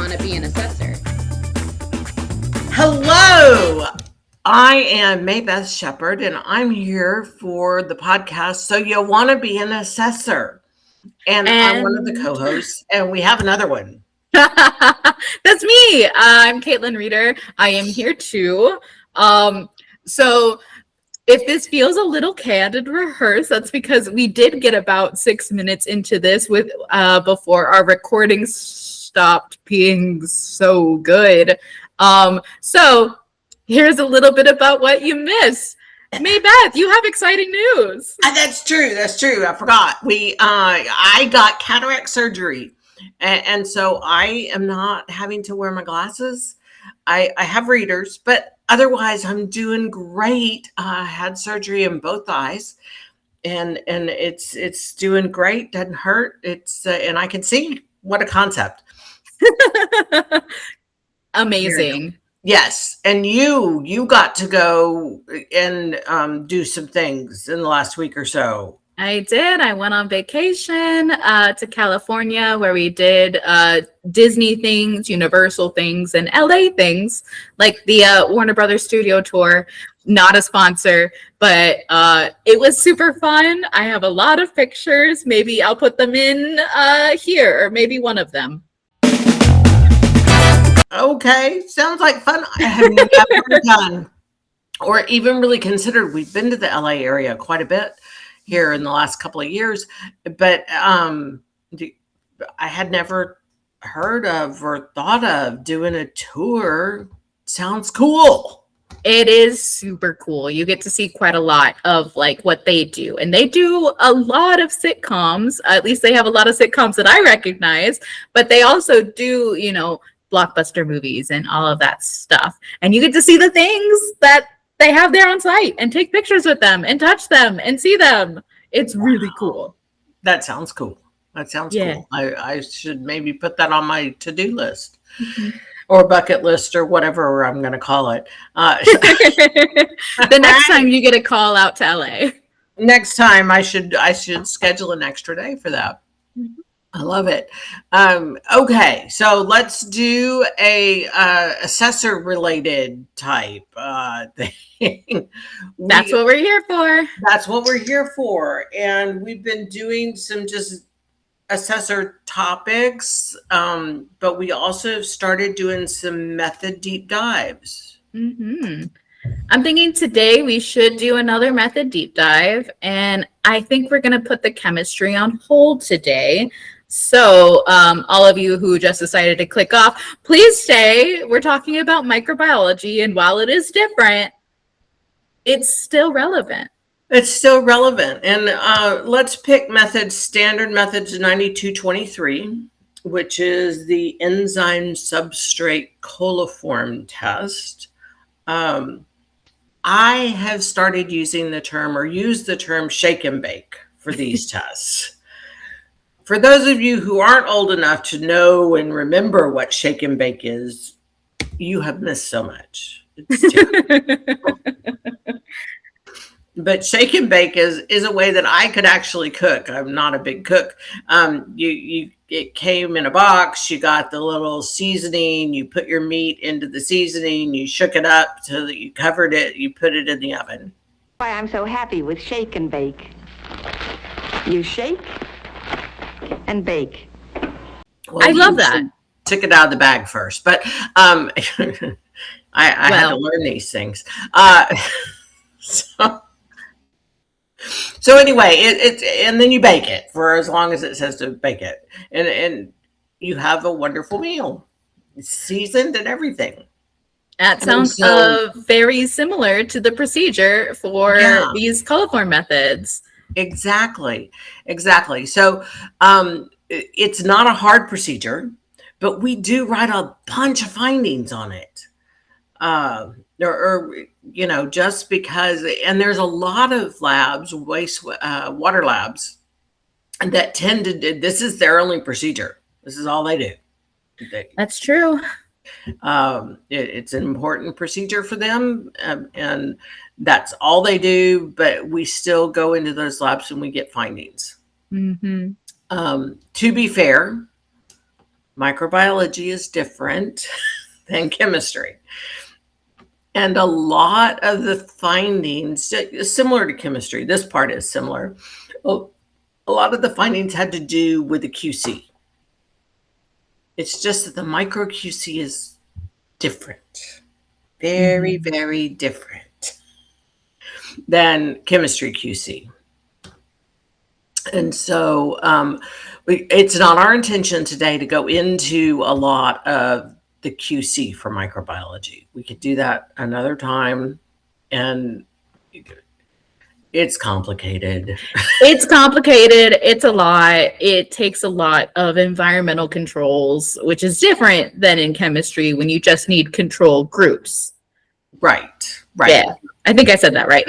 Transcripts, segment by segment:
want to be an assessor? Hello, I am Mei Beth Shepherd, and I'm here for the podcast. So you want to be an assessor, and I'm one of the co-hosts, and we have another one. That's me. I'm Kaitlyn Reader. I am here too. So if this feels a little candid rehearsed, that's because we did get about 6 minutes into this with before our recording stopped being so good. So here's a little bit about what you missed. Mei Beth, you have exciting news. That's true. I forgot. I got cataract surgery, and so I am not having to wear my glasses. I have readers, but otherwise I'm doing great. I had surgery in both eyes, and it's doing great. Doesn't hurt. And I can see. What a concept. Amazing. Yes, and you got to go and do some things in the last week or so. I did. I went on vacation to California where we did Disney things, Universal things, and LA things, like the Warner Brothers Studio Tour. Not a sponsor, but it was super fun. I have a lot of pictures. Maybe I'll put them in here, or maybe one of them. Okay, sounds like fun. I have never done or even really considered. We've been to the LA area quite a bit here in the last couple of years, but I had never heard of or thought of doing a tour. Sounds cool. It is super cool. You get to see quite a lot of like what they do. And they do a lot of sitcoms. At least they have a lot of sitcoms that I recognize, but they also do, blockbuster movies and all of that stuff. And you get to see the things that they have there on site and take pictures with them and touch them and see them. It's really cool. That sounds cool. Cool. I should maybe put that on my to-do list. Mm-hmm. Or bucket list or whatever I'm going to call it. The next time you get a call out to LA. Next time I should schedule an extra day for that. Mm-hmm. I love it. Okay, so let's do a assessor-related type thing. That's what we're here for. That's what we're here for. And we've been doing some just assessor topics, but we also have started doing some method deep dives. Mm-hmm. I'm thinking today we should do another method deep dive, and I think we're going to put the chemistry on hold today. So all of you who just decided to click off, please stay. We're talking about microbiology, and while it is different, it's still relevant. It's still relevant. And let's pick standard methods 9223, which is the enzyme substrate coliform test. I have started using the term shake and bake for these tests. For those of you who aren't old enough to know and remember what shake and bake is, you have missed so much. It's terrible. But shake and bake is a way that I could actually cook. I'm not a big cook. It came in a box. You got the little seasoning. You put your meat into the seasoning. You shook it up so that you covered it. You put it in the oven. Why I'm so happy with shake and bake. You shake and bake. Well, I love that. Took it out of the bag first, but I had to learn these things. So anyway, it's and then you bake it for as long as it says to bake it, and you have a wonderful meal, it's seasoned and everything. That sounds very similar to the procedure for these coliform methods. Exactly. So it's not a hard procedure, but we do write a bunch of findings on it. Just because, and there's a lot of labs, water labs, that tend to do, this is their only procedure. This is all they do. That's true. It's an important procedure for them, and that's all they do, but we still go into those labs and we get findings. Mm-hmm. To be fair, microbiology is different than chemistry. And a lot of the findings, similar to chemistry, this part is similar. A lot of the findings had to do with the QC. It's just that the micro QC is different, very, very different than chemistry QC. And so it's not our intention today to go into a lot of the QC for microbiology. We could do that another time, and it's complicated. It's complicated. It's a lot. It takes a lot of environmental controls, which is different than in chemistry when you just need control groups. Right. Yeah, I think I said that right.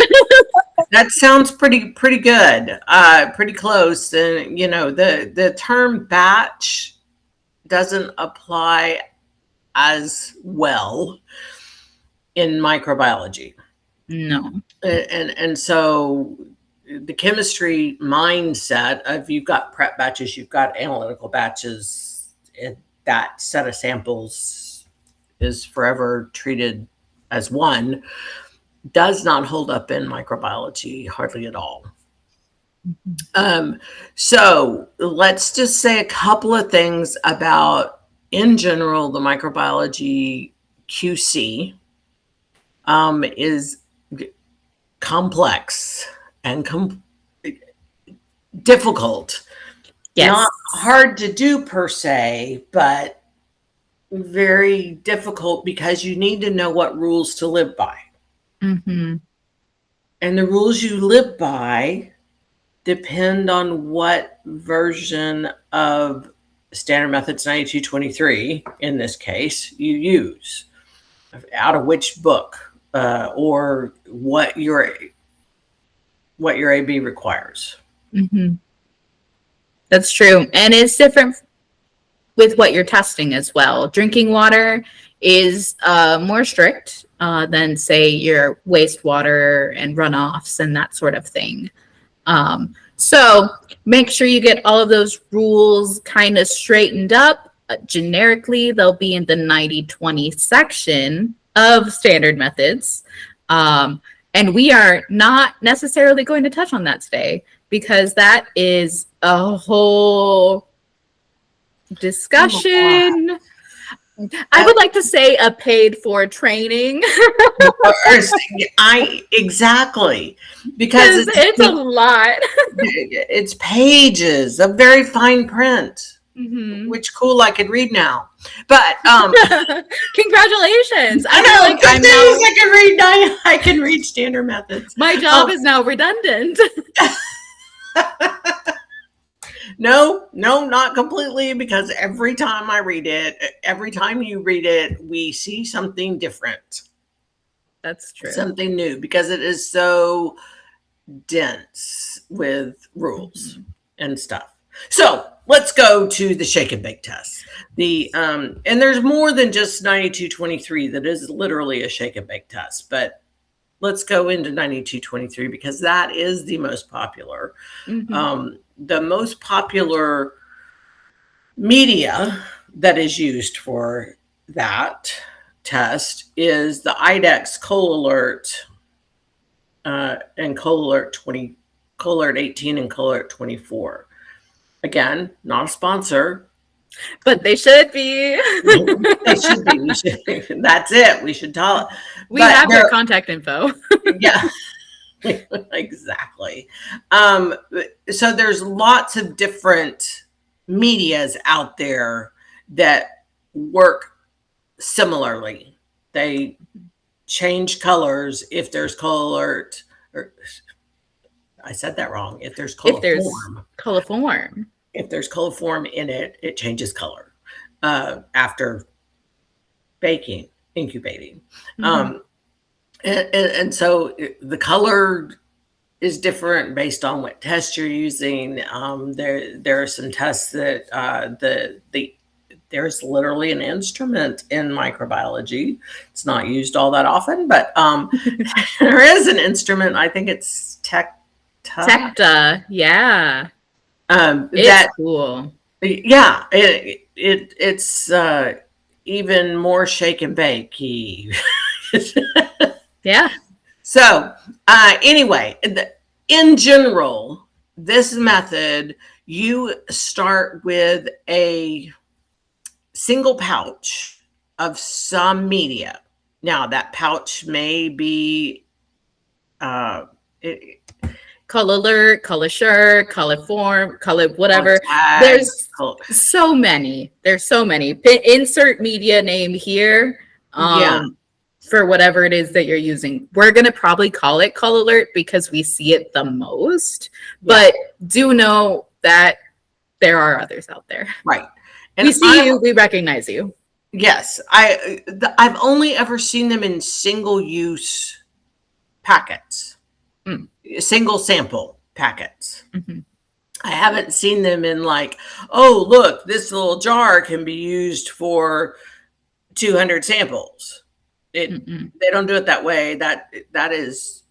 That sounds pretty good. Pretty close. And the term batch doesn't apply as well in microbiology. No. And so the chemistry mindset of you've got prep batches, you've got analytical batches, and that set of samples is forever treated as one, does not hold up in microbiology hardly at all. So let's just say a couple of things about, in general, the microbiology QC is complex and difficult. Yes. Not hard to do per se, but very difficult because you need to know what rules to live by. Mm-hmm. And the rules you live by depend on what version of Standard Methods 9223, in this case, you use, out of which book, or what your AB requires. Mm-hmm. That's true. And it's different with what you're testing as well. Drinking water is more strict than, say, your wastewater and runoffs and that sort of thing. So make sure you get all of those rules kind of straightened up. Generically, they'll be in the 90-20 section of standard methods. And we are not necessarily going to touch on that today because that is a whole discussion. I would like to say a paid for training. Exactly, because it's a lot. It's pages of very fine print. Mm-hmm. Which cool, I could read now. But congratulations! I know, like I can read standard methods. My job is now redundant. No, not completely, because every time I read it, every time you read it, we see something different. That's true. Something new, because it is so dense with rules and stuff. So let's go to the shake and bake test. And there's more than just 9223 that is literally a shake and bake test, but let's go into 9223 because that is the most popular. Mm-hmm. The most popular media that is used for that test is the IDEX ColAlert and ColAlert 18 and ColAlert 24. Again, not a sponsor. But they should be. They should be. That's it. We should tell it. We have their contact info. Yeah. Exactly. So there's lots of different medias out there that work similarly. They change colors if there's ColAlert, or I said that wrong. If there's coliform. If there's coliform in it, it changes color after incubating. Mm-hmm. And so the color is different based on what test you're using. There are some tests that there's literally an instrument in microbiology. It's not used all that often, but there is an instrument. I think it's Tecta. Yeah. It's cool. Yeah, it's even more shake and bake. Yeah. So, anyway, in general, this method, you start with a single pouch of some media. Now, that pouch may be uh, it, Color alert, color shirt, color form, color color whatever. tags. There's so many. There's so many. Insert media name here. Yeah, For whatever it is that you're using. We're going to probably call it call alert because we see it the most, but do know that there are others out there. right. And We see you, we recognize you. Yes, I've only ever seen them in single use packets, single sample packets. Mhm. I haven't seen them in like, oh, look, this little jar can be used for 200 samples. They don't do it that way. That is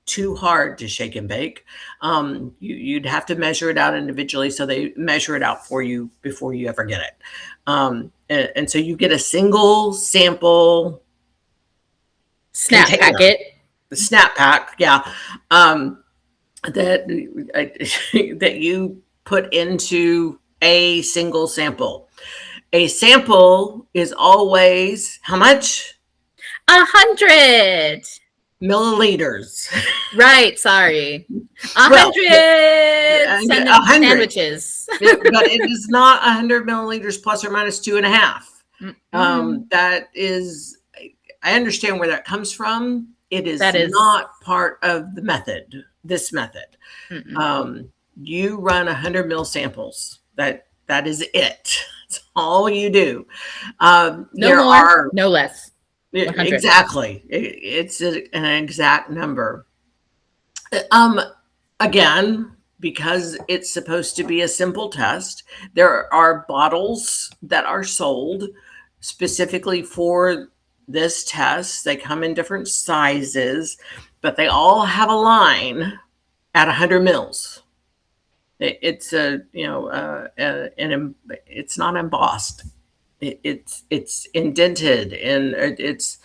too hard to shake and bake. You'd have to measure it out individually, so they measure it out for you before you ever get it. And so you get a single sample Snap container, packet. the snap pack, yeah, that that you put into a single sample. A sample is always how much? 100 milliliters. Right, sorry. 100 sandwiches. But it is not 100 milliliters plus or minus 2.5. That is, I understand where that comes from. It is not part of the method, this method. You run 100 mil samples. That is it. That's all you do. No more, no less. 100. Exactly. It's an exact number. Again, because it's supposed to be a simple test, there are bottles that are sold specifically for this test. They come in different sizes, but they all have a line at 100 mils. It's it's not embossed. It's indented, and it's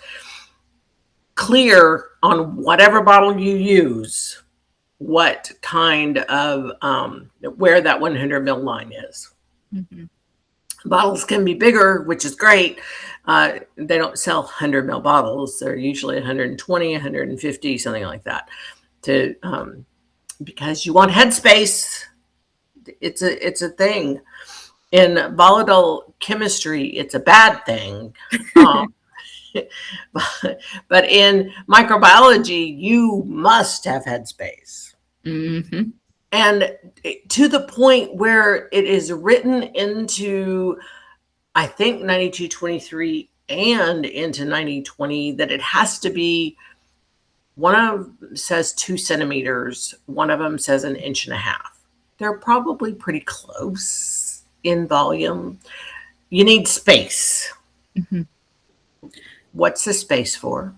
clear on whatever bottle you use what kind of where that 100 mil line is. Bottles can be bigger, which is great. They don't sell 100 mil bottles. They're usually 120, 150, something like that, to because you want headspace. It's a thing. In volatile chemistry, it's a bad thing. But in microbiology, you must have headspace. And to the point where it is written into, I think, 9223 and into 9020 that it has to be, one of them says 2 centimeters, one of them says 1.5 inches. They're probably pretty close in volume. You need space. What's the space for?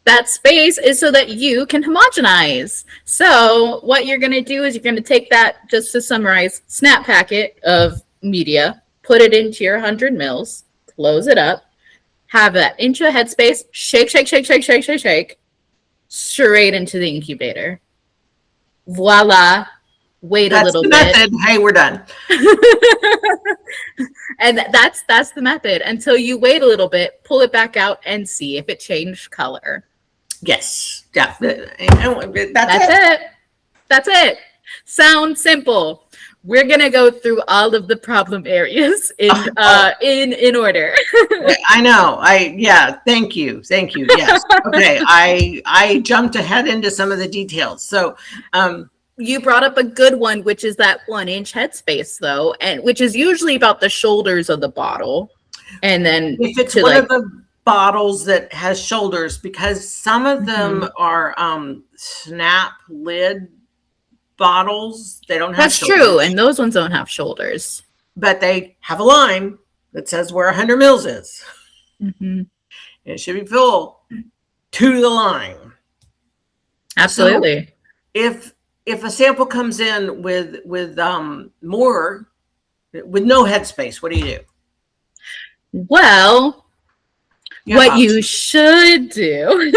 That space is so that you can homogenize. So what you're going to do is you're going to take that, just to summarize, snap packet of media, put it into your 100 mils, close it up, have that inch of headspace, shake, straight into the incubator. Voila. Wait a little bit. Hey, we're done. And that's the method until you wait a little bit, pull it back out, and see if it changed color. Yes. Yeah. That's it. That's it. Sounds simple. We're gonna go through all of the problem areas in order. I know. Thank you. Yes. Okay. I jumped ahead into some of the details. So you brought up a good one, which is that 1 inch headspace, though, and which is usually about the shoulders of the bottle. And then if it's one of the bottles that has shoulders, because some of them are snap lid bottles, they don't have That's shoulders. true, and those ones don't have shoulders, but they have a line that says where 100 mils is. It should be full to the line. Absolutely. So if if a sample comes in with more, with no headspace, what do you do? Well, You have what you options. should do,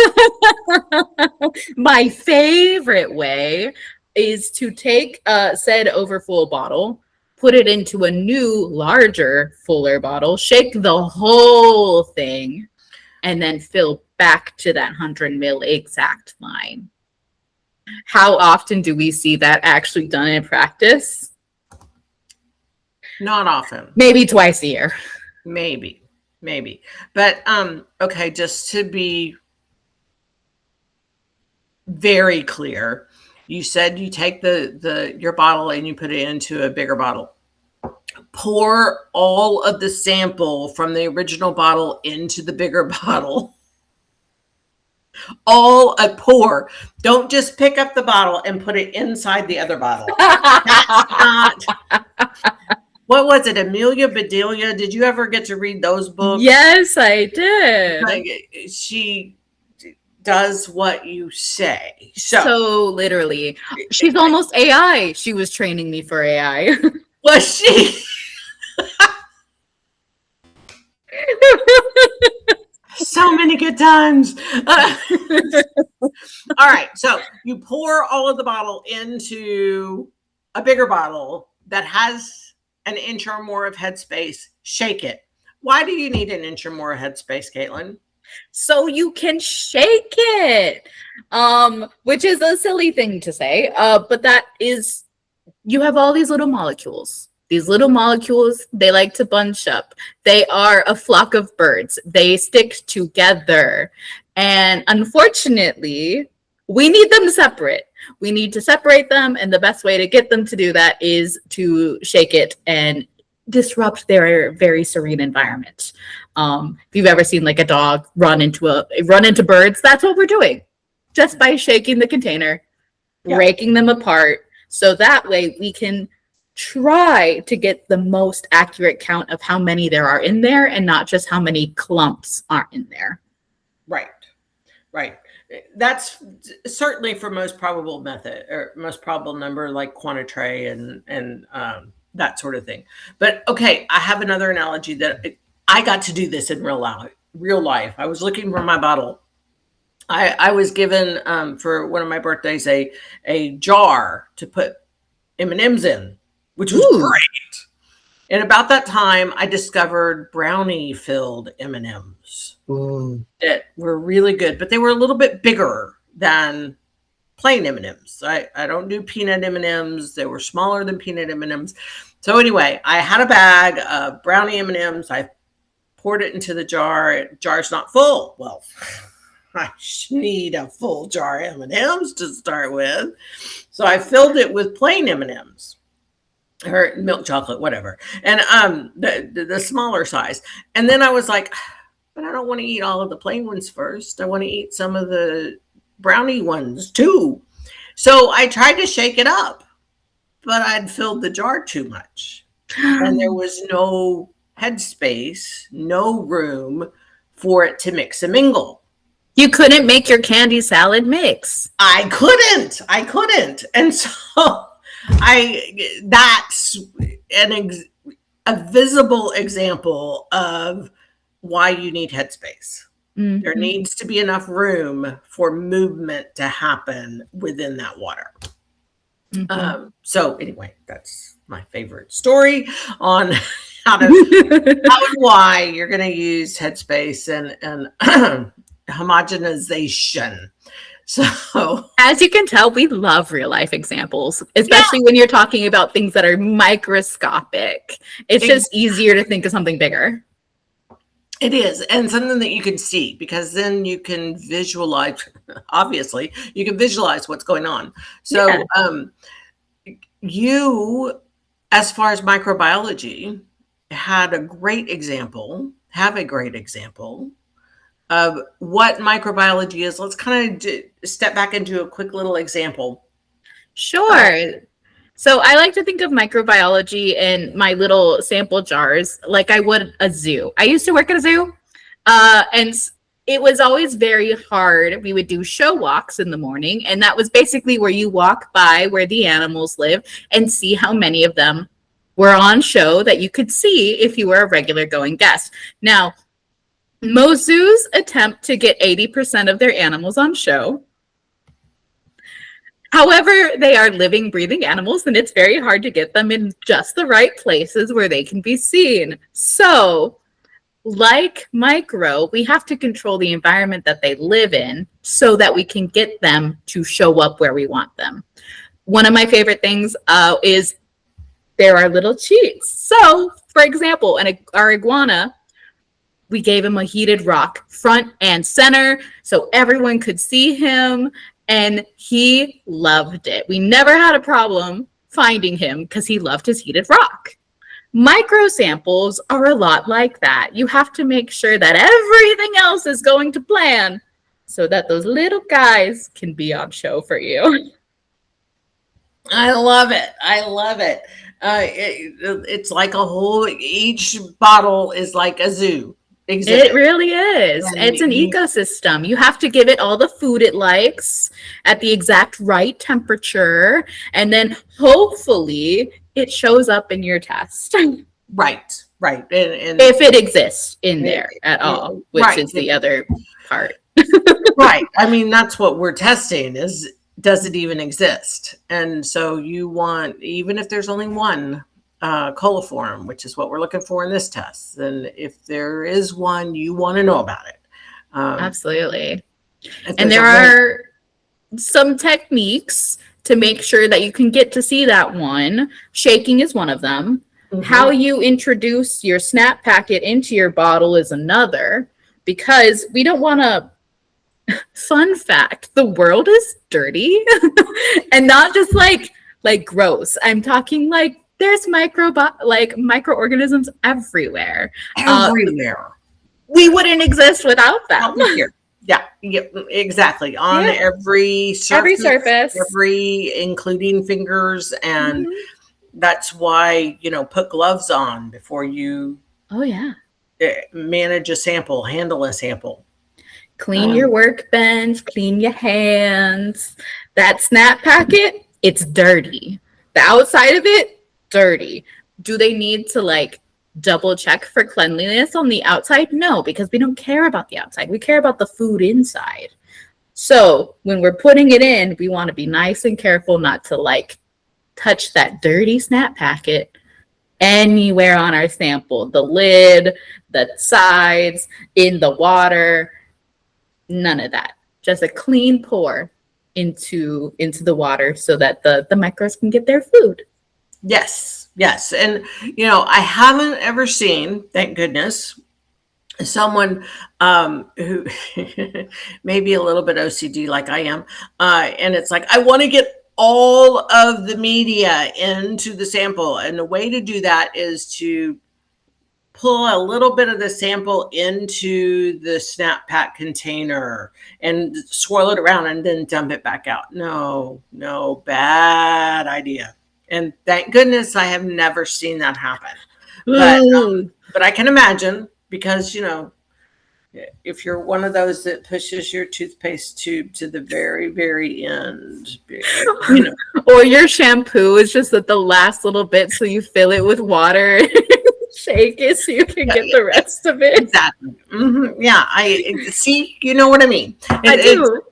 my favorite way, is to take said overfull bottle, put it into a new, larger, fuller bottle, shake the whole thing, and then fill back to that 100 ml exact line. How often do we see that actually done in practice? Not often. Maybe twice a year. Maybe. But okay, just to be very clear, you said you take your bottle and you put it into a bigger bottle. Pour all of the sample from the original bottle into the bigger bottle. All a pour. Don't just pick up the bottle and put it inside the other bottle. That's not. What was it? Amelia Bedelia? Did you ever get to read those books? Yes, I did. Like, she does what you say. So literally, she's almost AI. She was training me for AI. Was she? So many good times. All right. So you pour all of the bottle into a bigger bottle that has an inch or more of headspace. Shake it. Why do you need an inch or more of headspace, Kaitlyn? So you can shake it, which is a silly thing to say, but that is, you have all these little molecules. These little molecules, they like to bunch up. They are a flock of birds. They stick together. And unfortunately, we need them separate. We need to separate them. And the best way to get them to do that is to shake it and disrupt their very serene environment. If you've ever seen like a dog run into birds, that's what we're doing. Just by shaking the container, breaking them apart. So that way we can try to get the most accurate count of how many there are in there and not just how many clumps are in there. Right. That's certainly for most probable method or most probable number, like quantitray and that sort of thing. But okay, I have another analogy that I got to do this in real life. I was looking for my bottle. I was given for one of my birthdays a jar to put M&Ms in, which was great. And about that time, I discovered brownie-filled M&Ms that were really good, but they were a little bit bigger than plain M&Ms. I don't do peanut M&Ms. They were smaller than peanut M&Ms. So anyway, I had a bag of brownie M&Ms. I poured it into the jar. Jar's not full. Well, I need a full jar of M&Ms to start with. So I filled it with plain M&Ms. Or milk chocolate, whatever, and the smaller size. And then I was like, but I don't want to eat all of the plain ones first. I want to eat some of the brownie ones too. So I tried to shake it up, but I'd filled the jar too much, and there was no headspace, no room for it to mix and mingle. You couldn't make your candy salad mix. I couldn't, and so. That's a visible example of why you need headspace. Mm-hmm. There needs to be enough room for movement to happen within that water. Mm-hmm. So anyway, that's my favorite story on how and why you're going to use headspace and homogenization. So, as you can tell, we love real life examples, especially when you're talking about things that are microscopic. It's just easier to think of something bigger. It is, and something that you can see, because then you can visualize, obviously, you can visualize what's going on. So you, as far as microbiology, have a great example of what microbiology is. Let's kind of step back into a quick little example. Sure. So I like to think of microbiology in my little sample jars like I would a zoo. I used to work at a zoo, and it was always very hard. We would do show walks in the morning, and that was basically where you walk by where the animals live and see how many of them were on show that you could see if you were a regular going guest. Now, most zoos attempt to get 80% of their animals on show. However, they are living, breathing animals, and it's very hard to get them in just the right places where they can be seen. So, like micro, we have to control the environment that they live in so that we can get them to show up where we want them. One of my favorite things is there are little cheats. So, for example, our iguana, we gave him a heated rock front and center so everyone could see him, and he loved it. We never had a problem finding him because he loved his heated rock. Micro samples are a lot like that. You have to make sure that everything else is going to plan so that those little guys can be on show for you. I love it. I love it. It's like each bottle is like a zoo exhibit. It really is. It's an ecosystem. You have to give it all the food it likes at the exact right temperature, and then hopefully it shows up in your test. Right. And if it exists in there at all, which is the other part. Right. I mean, that's what we're testing is, does it even exist? And so you want, even if there's only one coliform, which is what we're looking for in this test, then if there is one, you want to know about it. Absolutely. And there are some techniques to make sure that you can get to see that one. Shaking is one of them. Mm-hmm. How you introduce your snap packet into your bottle is another, because we don't want to. Fun fact, the world is dirty and not just like gross. I'm talking like there's microorganisms everywhere. We wouldn't exist without them. Yeah, exactly. On every surface, including fingers. And that's why, put gloves on before you manage a sample, handle a sample. Clean your workbench, clean your hands. That snap packet, it's dirty. The outside of it, dirty. Do they need to double check for cleanliness on the outside? No, because we don't care about the outside. We care about the food inside. So when we're putting it in, we want to be nice and careful not to touch that dirty snap packet anywhere on our sample. The lid, the sides, in the water. None of that. Just a clean pour into the water so that the microbes can get their food. Yes. And, I haven't ever seen, thank goodness, someone who may be a little bit OCD like I am. And it's like, I want to get all of the media into the sample. And the way to do that is to pull a little bit of the sample into the snap pack container and swirl it around and then dump it back out. No, bad idea. And thank goodness I have never seen that happen. But I can imagine, because, if you're one of those that pushes your toothpaste tube to the very, very end, or your shampoo is just at the last little bit, so you fill it with water. Shake it so you can get the rest of it. Exactly. Mm-hmm. Yeah, I see. You know what I mean. I do.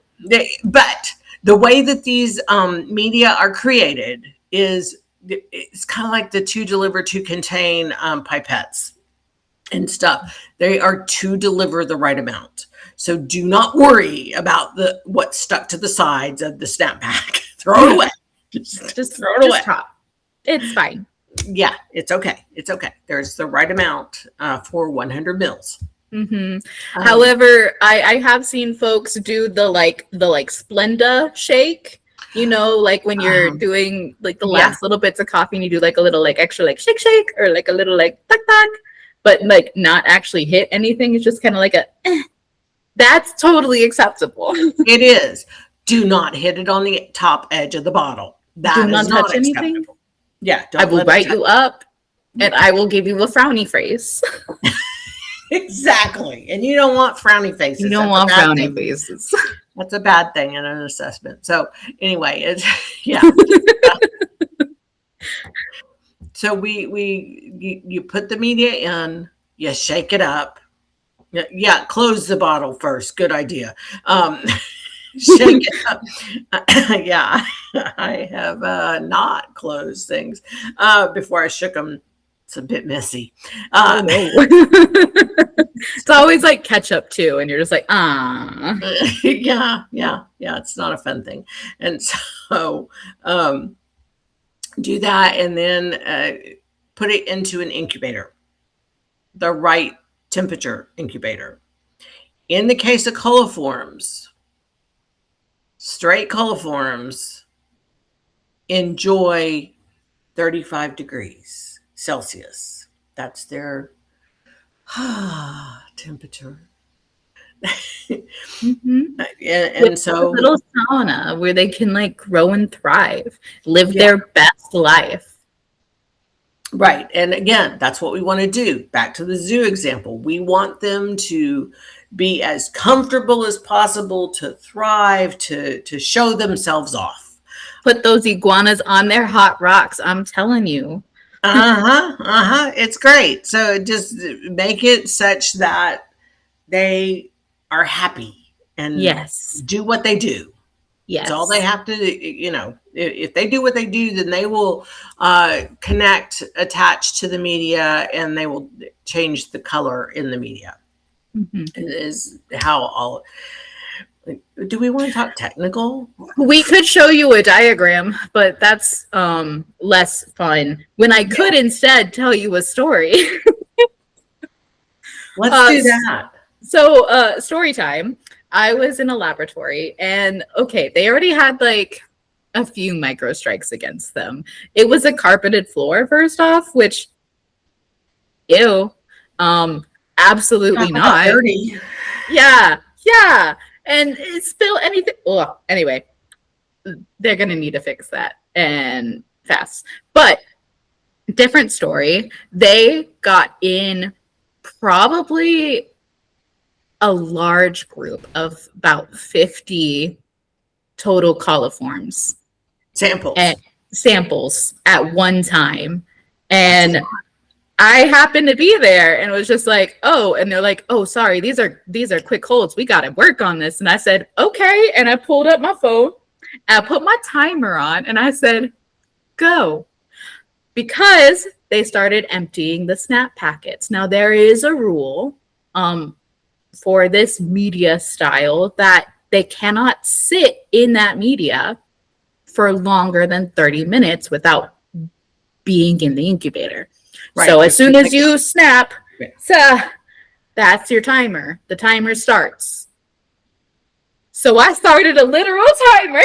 But the way that these media are created is it's kind of like the to deliver to contain pipettes and stuff. They are to deliver the right amount. So do not worry about what's stuck to the sides of the snap pack. Throw it away. Just throw it away. It's fine. Yeah, it's okay. There's the right amount for 100 mils. Mm-hmm. However, I have seen folks do the Splenda shake. When you're doing the last little bits of coffee, and you do a little extra shake or a little tuck, but not actually hit anything. It's just kind of That's totally acceptable. It is. Do not hit it on the top edge of the bottle. That is not touch acceptable. Anything. Yeah, I will write you up, and I will give you a frowny face. Exactly. And you don't want frowny faces. You don't That's a want bad frowny thing. faces. That's a bad thing in an assessment. So anyway, it's yeah. So you put the media in, you shake it up. Yeah, close the bottle first. Good idea. Shake it up. Yeah, I have not closed things before I shook them. It's a bit messy. Oh, no. It's always like ketchup too, and you're just like, ah. Yeah. It's not a fun thing, and so do that, and then put it into an incubator, the right temperature incubator. In the case of coliforms, straight coliforms enjoy 35 degrees Celsius. That's their temperature. Mm-hmm. And so a little sauna where they can like grow and thrive, live Yeah. their best life. Right. And again, that's what we want to do. Back to the zoo example. We want them to be as comfortable as possible, to thrive, to show themselves off. Put those iguanas on their hot rocks. I'm telling you. It's great. So just make it such that they are happy and Yes. do what they do. Yes. That's all they have to do. If they do what they do, then they will connect, attach to the media, and they will change the color in the media. Mm-hmm. It is how all. Do we want to talk technical? We could show you a diagram, but that's less fun. When I could instead tell you a story. Let's do that. So, story time. I was in a laboratory, and okay, they already had like a few microstrikes against them. It was a carpeted floor, first off, which, ew, absolutely not. Dirty. Yeah, and spill anything. Well, anyway, they're gonna need to fix that and fast. But different story. They got in probably a large group of about 50 total coliforms samples at one time. And I happened to be there and was just like, oh, and they're like, oh, sorry, these are quick holds. We got to work on this. And I said, okay. And I pulled up my phone and I put my timer on and I said, go. Because they started emptying the snap packets. Now there is a rule for this media style that they cannot sit in that media for longer than 30 minutes without being in the incubator. Right. So as soon as you snap, that's your timer. The timer starts. So I started a literal timer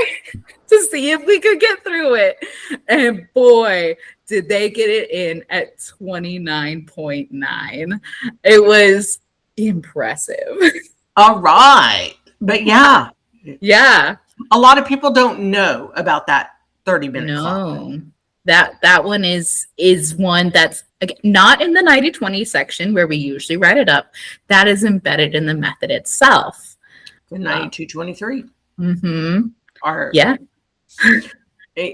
to see if we could get through it. And boy, did they get it in at 29.9. It was impressive. All right. But yeah. A lot of people don't know about that 30-minute clock. That one is one that's not in the 90-20 section where we usually write it up. That is embedded in the method itself. The 9223. Mm-hmm. Yeah.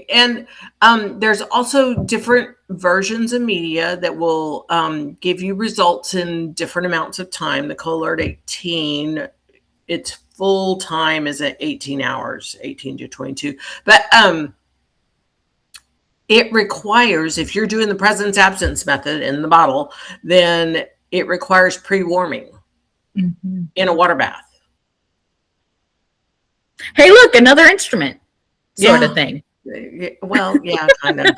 And there's also different versions of media that will give you results in different amounts of time. The CoLert 18, its full time is at 18 hours, 18 to 22. But it requires, if you're doing the presence absence method in the bottle, then it requires pre-warming in a water bath. Hey, look, another instrument sort of thing. Well, yeah, kind of.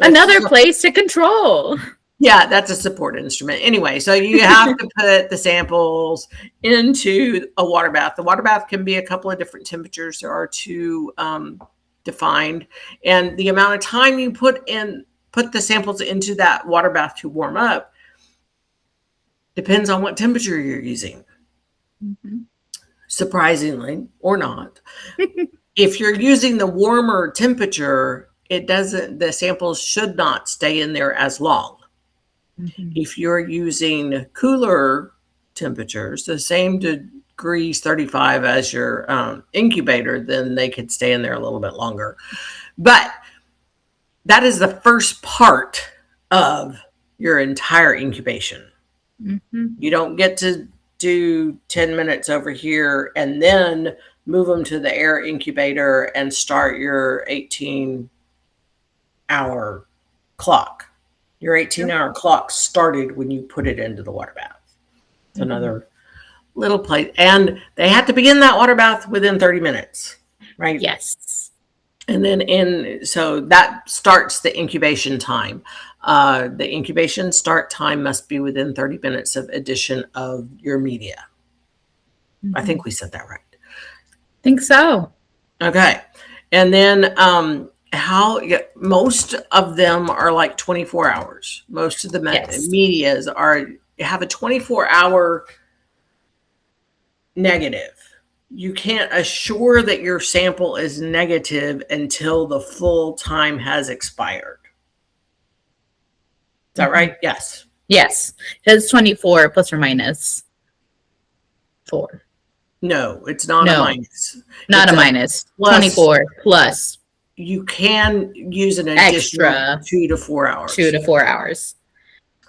Another place to control. Yeah, that's a support instrument. Anyway, so you have to put the samples into a water bath. The water bath can be a couple of different temperatures. There are two defined. And the amount of time you put the samples into that water bath to warm up depends on what temperature you're using. Mm-hmm. Surprisingly, or not. If you're using the warmer temperature, the samples should not stay in there as long. Mhm. If you're using cooler temperatures, the same degrees 35 as your incubator, then they could stay in there a little bit longer. But that is the first part of your entire incubation. Mhm. You don't get to do 10 minutes over here and then move them to the air incubator and start your 18-hour clock. Your 18-hour clock started when you put it into the water bath. It's another little place. And they have to begin that water bath within 30 minutes, right? Yes. And then so that starts the incubation time. The incubation start time must be within 30 minutes of addition of your media. I think we said that right. Think so. Okay. And then most of them are like 24 hours. Most of the Yes. medias have a 24-hour negative. You can't assure that your sample is negative until the full time has expired. Is that right? Yes. Yes. It's 24 plus or minus 4. No, it's not a No. minus. Not It's a minus. plus. 24 plus You can use an additional extra 2 to 4 hours. 2 to 4 hours.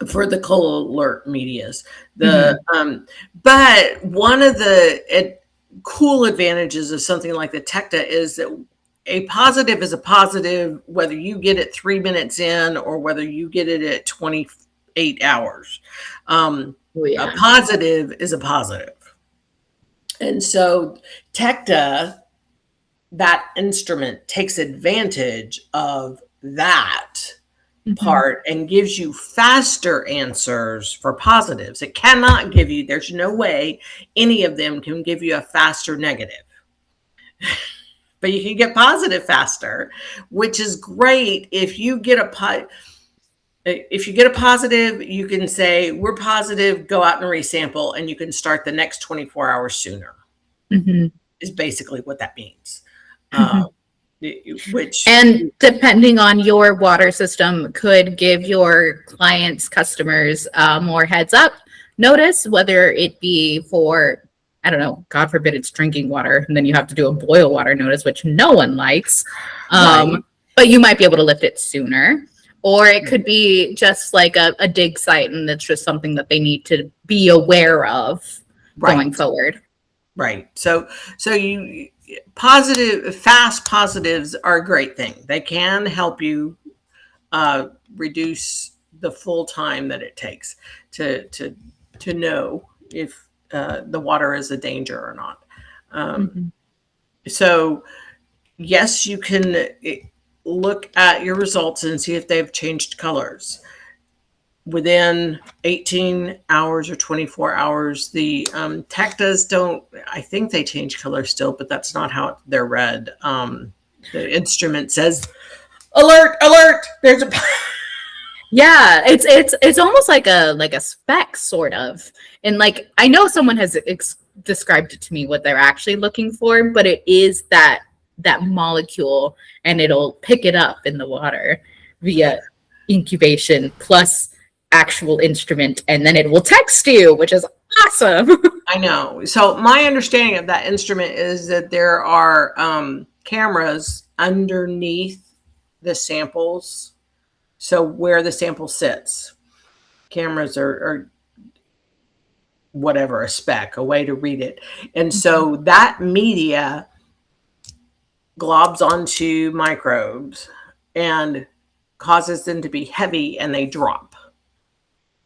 For the alert medias. But one of the cool advantages of something like the Tecta is that a positive is a positive, whether you get it 3 minutes in or whether you get it at 28 hours. A positive is a positive. And so Tecta, that instrument, takes advantage of that part and gives you faster answers for positives. It cannot give you, there's no way any of them can give you a faster negative. But you can get positive faster, which is great. If you get a positive, you can say, we're positive, go out and resample, and you can start the next 24 hours sooner, is basically what that means. And depending on your water system, could give your clients, customers more heads up notice, whether it be for, I don't know, God forbid it's drinking water, and then you have to do a boil water notice, which no one likes. But you might be able to lift it sooner. Or it could be just like a dig site, and it's just something that they need to be aware of going forward. Right. So you fast positives are a great thing. They can help you reduce the full time that it takes to know if the water is a danger or not. So yes, you can look at your results and see if they've changed colors. Within 18 hours or 24 hours, the Tectas don't, I think they change color still, but that's not how they're read. The instrument says, alert, alert, there's a... Yeah, it's almost like a spec sort of. And like, I know someone has described it to me what they're actually looking for, but it is that molecule, and it'll pick it up in the water via incubation plus actual instrument, and then it will text you, which is awesome. I know. So my understanding of that instrument is that there are cameras underneath the samples. So where the sample sits, cameras are whatever, a spec, a way to read it. And so that media globs onto microbes and causes them to be heavy, and they drop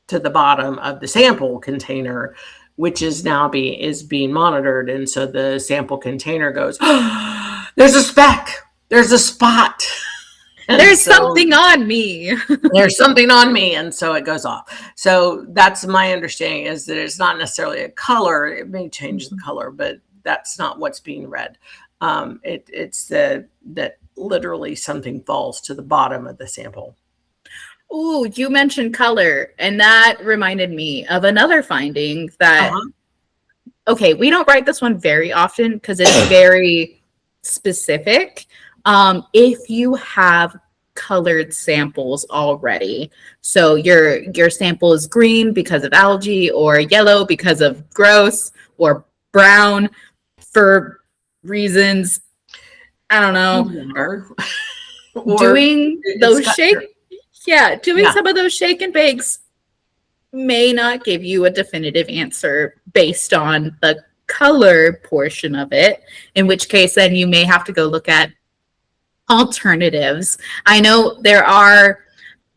to the bottom of the sample container, which is now being monitored. And so the sample container goes, oh, there's a speck, there's a spot. There's something on me. There's something on me. And so it goes off. So that's my understanding, is that it's not necessarily a color. It may change the color, but that's not what's being read. It's that literally something falls to the bottom of the sample. Ooh, you mentioned color, and that reminded me of another finding that, okay, we don't write this one very often because it's very specific. If you have colored samples already. So your sample is green because of algae, or yellow because of gross, or brown for reasons, I don't know. Water. Or Doing those shake, doing Yeah. some of those shake and bakes may not give you a definitive answer based on the color portion of it, in which case then you may have to go look at alternatives. I know there are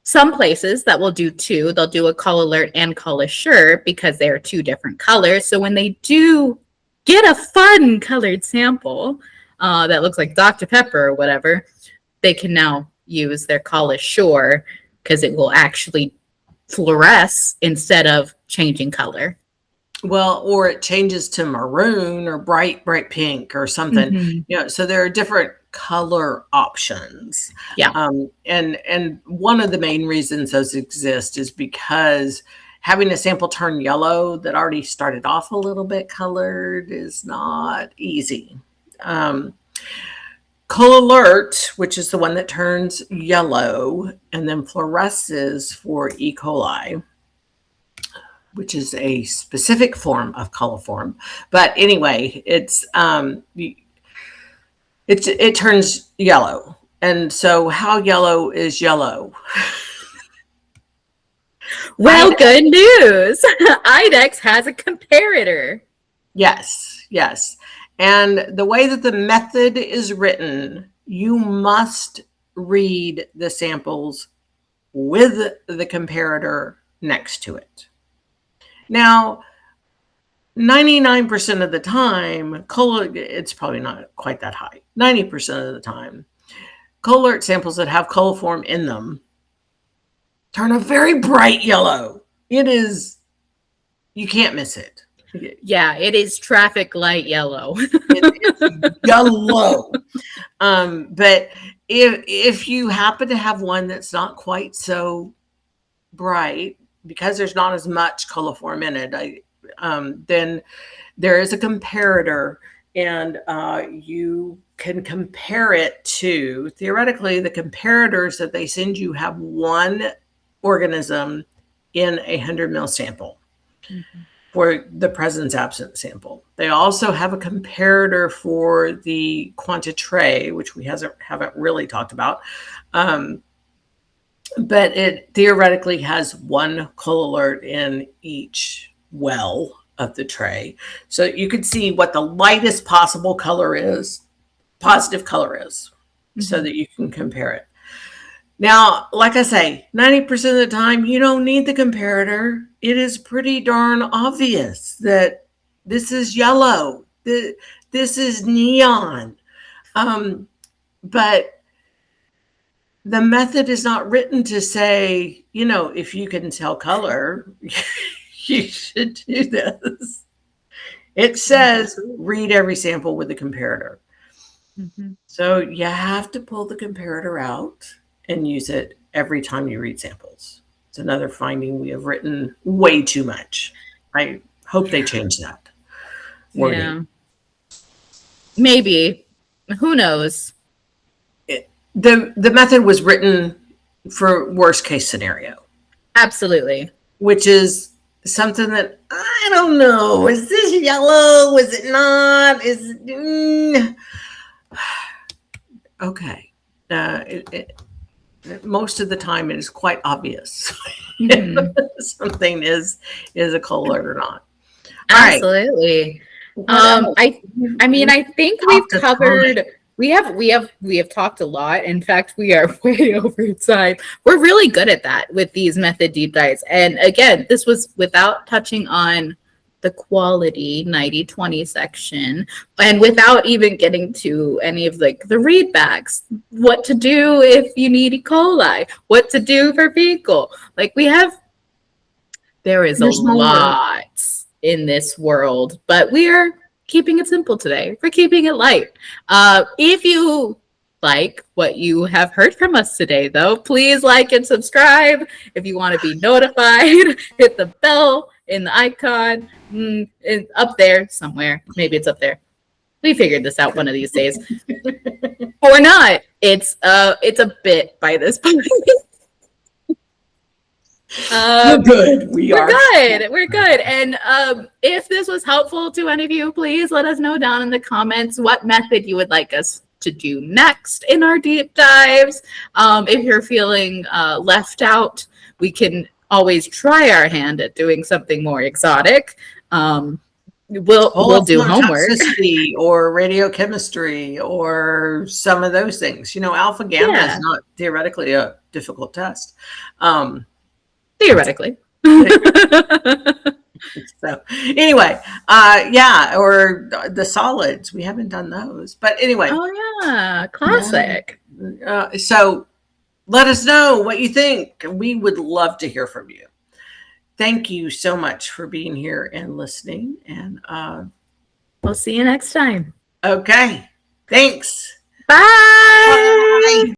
some places that will do two. They'll do a call alert and call assure because they are two different colors. So when they do get a fun colored sample that looks like Dr. Pepper or whatever, they can now use their call assure because it will actually fluoresce instead of changing color. Well, or it changes to maroon or bright pink or something. Mhm. So there are different color options. Yeah. And one of the main reasons those exist is because having a sample turn yellow that already started off a little bit colored is not easy. Call alert, which is the one that turns yellow and then fluoresces for E. coli, which is a specific form of coliform. But anyway, it turns yellow. And so how yellow is yellow? Well, good news. IDEX has a comparator. Yes. And the way that the method is written, you must read the samples with the comparator next to it. Now, 99% of the time, it's probably not quite that high. 90% of the time, call-alert samples that have coliform in them turn a very bright yellow. You can't miss it. Yeah, it is traffic light yellow. It's yellow. But if you happen to have one that's not quite so bright, because there's not as much coliform in it, then there is a comparator, and you can compare it to, theoretically, the comparators that they send you have one organism in a 100 ml sample. Mm-hmm. For the presence absent sample. They also have a comparator for the quantitray, which we haven't really talked about. But it theoretically has one call alert in each well of the tray. So you could see what the lightest possible color is, positive color is, mm-hmm. so that you can compare it. Now, like I say, 90% of the time, you don't need the comparator. It is pretty darn obvious that this is yellow. This is neon. But the method is not written to say, if you can tell color, you should do this. It says read every sample with the comparator. Mm-hmm. So you have to pull the comparator out and use it every time you read samples. It's another finding. We have written way too much. I hope they change that wording. Yeah. Maybe. Who knows? The method was written for worst case scenario. Absolutely. Which is something that I don't know. Is this yellow? Is it not? Okay. Most of the time, it is quite obvious mm-hmm. something is a call alert or not. Absolutely. I mean, I think we've covered. We have talked a lot. In fact, we are way over time. We're really good at that with these method deep dives. And again, this was without touching on the quality 90-20 section, and without even getting to any of the readbacks, what to do if you need E. coli, what to do for fecal. There's a lot in this world, but we are keeping it simple today. We're keeping it light. If you like what you have heard from us today, though, please like and subscribe. If you want to be notified, hit the bell in the icon. It's up there somewhere. Maybe it's up there. We figured this out one of these days. Or not. It's a bit by this point. We're good. We're good. We're good. And if this was helpful to any of you, please let us know down in the comments what method you would like us to do next in our deep dives. If you're feeling left out, we can always try our hand at doing something more exotic. We'll do homework. Toxicity or radiochemistry or some of those things. Alpha gamma is not theoretically a difficult test. Theoretically. So anyway, or the solids. We haven't done those. But anyway. Oh yeah, classic. So let us know what you think. We would love to hear from you. Thank you so much for being here and listening. And we'll see you next time. Okay. Thanks. Bye. Bye.